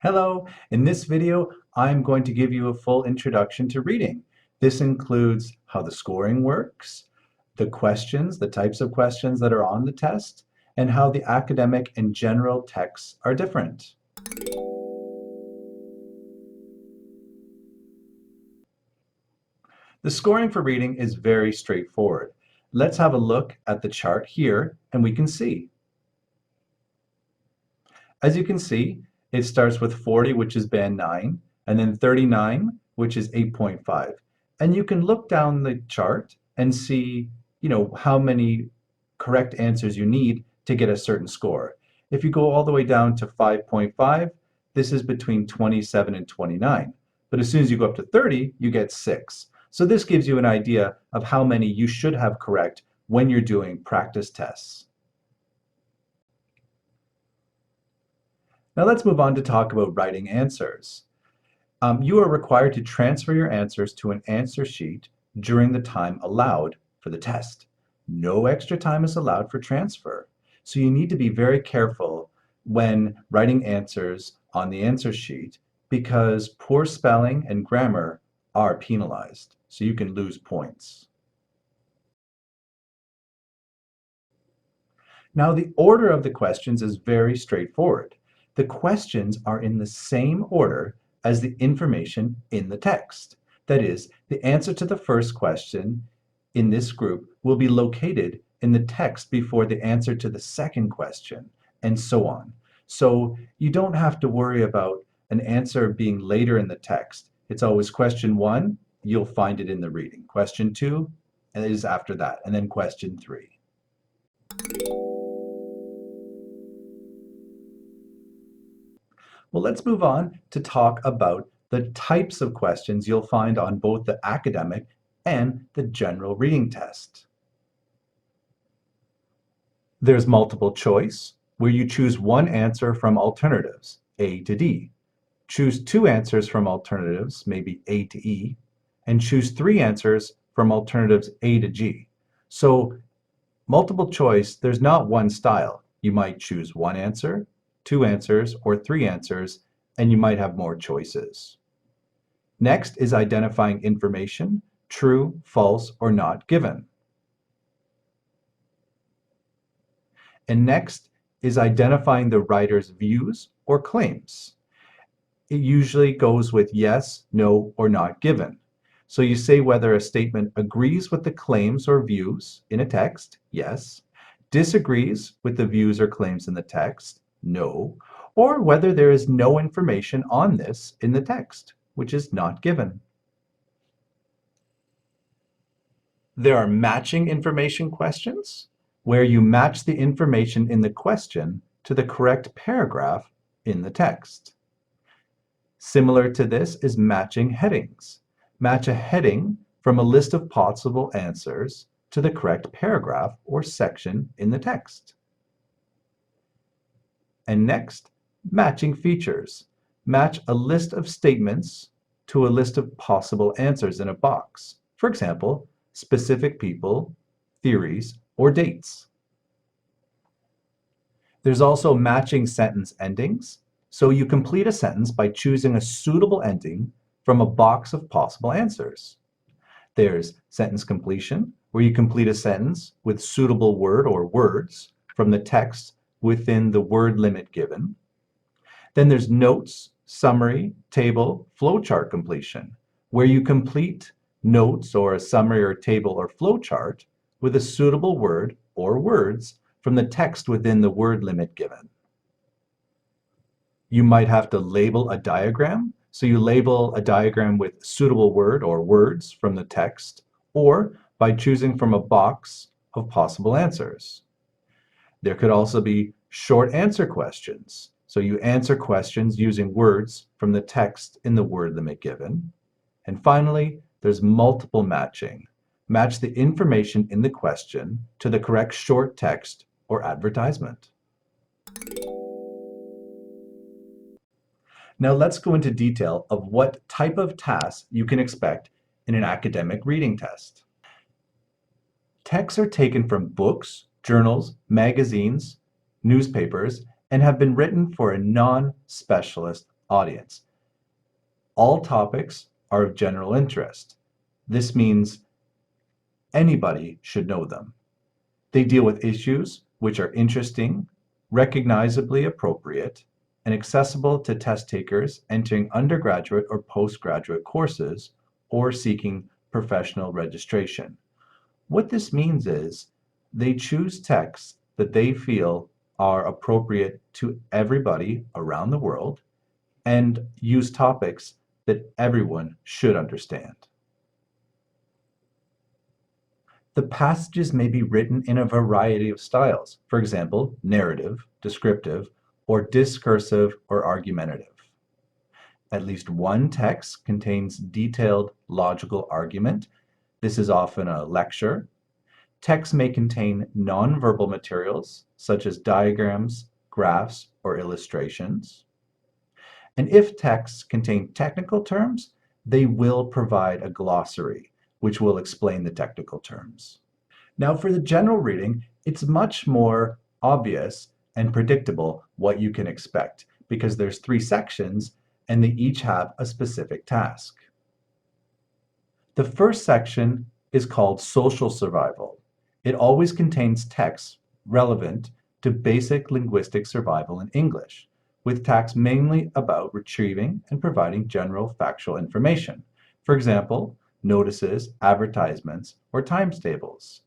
Hello, in this video, I'm going to give you a full introduction to reading. This includes how the scoring works, the questions, the types of questions that are on the test, and how the academic and general texts are different. The scoring for reading is very straightforward. Let's have a look at the chart here, and we can see. As you can see, it starts with 40, which is band 9, and then 39, which is 8.5. And you can look down the chart and see, how many correct answers you need to get a certain score. If you go all the way down to 5.5, this is between 27 and 29. But as soon as you go up to 30, you get 6. So this gives you an idea of how many you should have correct when you're doing practice tests. Now let's move on to talk about writing answers. You are required to transfer your answers to an answer sheet during the time allowed for the test. No extra time is allowed for transfer. So you need to be very careful when writing answers on the answer sheet because poor spelling and grammar are penalized. So you can lose points. Now the order of the questions is very straightforward. The questions are in the same order as the information in the text. That is, the answer to the first question in this group will be located in the text before the answer to the second question, and so on. So you don't have to worry about an answer being later in the text. It's always question 1, you'll find it in the reading. Question 2 is after that, and then question 3. Well, let's move on to talk about the types of questions you'll find on both the academic and the general reading test. There's multiple choice, where you choose one answer from alternatives, A to D. Choose 2 answers from alternatives, maybe A to E, and choose 3 answers from alternatives A to G. So multiple choice, there's not one style. You might choose 1 answer, 2 answers, or 3 answers, and you might have more choices. Next is identifying information, true, false, or not given. And next is identifying the writer's views or claims. It usually goes with yes, no, or not given. So you say whether a statement agrees with the claims or views in a text, yes, disagrees with the views or claims in the text, no, or whether there is no information on this in the text, which is not given. There are matching information questions, where you match the information in the question to the correct paragraph in the text. Similar to this is matching headings. Match a heading from a list of possible answers to the correct paragraph or section in the text. And next, matching features. Match a list of statements to a list of possible answers in a box. For example, specific people, theories, or dates. There's also matching sentence endings. So you complete a sentence by choosing a suitable ending from a box of possible answers. There's sentence completion, where you complete a sentence with suitable word or words from the text within the word limit given. Then there's notes, summary, table, flowchart completion, where you complete notes or a summary or table or flowchart with a suitable word or words from the text within the word limit given. You might have to label a diagram. So you label a diagram with suitable word or words from the text, or by choosing from a box of possible answers. There could also be short answer questions. So you answer questions using words from the text in the word limit given. And finally, there's multiple matching. Match the information in the question to the correct short text or advertisement. Now let's go into detail of what type of tasks you can expect in an academic reading test. Texts are taken from books, journals, magazines, newspapers, and have been written for a non-specialist audience. All topics are of general interest. This means anybody should know them. They deal with issues which are interesting, recognizably appropriate, and accessible to test takers entering undergraduate or postgraduate courses or seeking professional registration. What this means is they choose texts that they feel are appropriate to everybody around the world and use topics that everyone should understand. The passages may be written in a variety of styles, for example, narrative, descriptive, or discursive or argumentative. At least one text contains detailed logical argument. This is often a lecture. Text may contain nonverbal materials, such as diagrams, graphs, or illustrations. And if texts contain technical terms, they will provide a glossary, which will explain the technical terms. Now, for the general reading, it's much more obvious and predictable what you can expect because there's 3 sections and they each have a specific task. The first section is called Social Survival. It always contains text relevant to basic linguistic survival in English, with tasks mainly about retrieving and providing general factual information. For example, notices, advertisements, or times tables.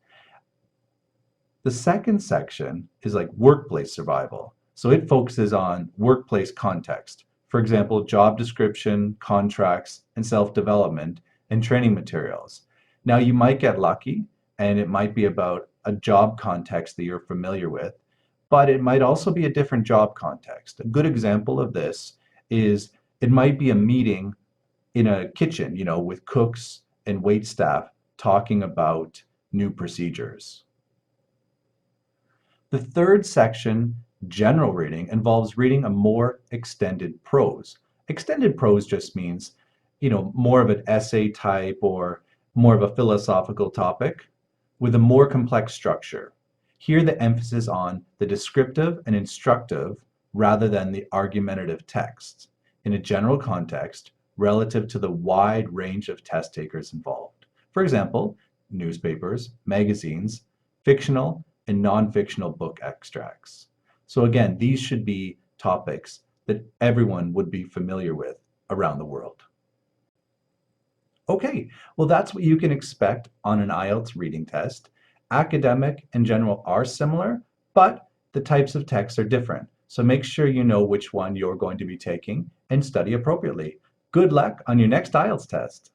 The second section is like workplace survival. So it focuses on workplace context. For example, job description, contracts, and self-development and training materials. Now you might get lucky and it might be about a job context that you're familiar with, but it might also be a different job context. A good example of this is it might be a meeting in a kitchen, with cooks and wait staff talking about new procedures. The third section, general reading, involves reading a more extended prose. Extended prose just means, more of an essay type or more of a philosophical topic with a more complex structure. Here the emphasis on the descriptive and instructive rather than the argumentative text in a general context relative to the wide range of test takers involved. For example, newspapers, magazines, fictional and non-fictional book extracts. So again, these should be topics that everyone would be familiar with around the world. Okay, well that's what you can expect on an IELTS reading test. Academic and general are similar, but the types of texts are different. So make sure you know which one you're going to be taking and study appropriately. Good luck on your next IELTS test.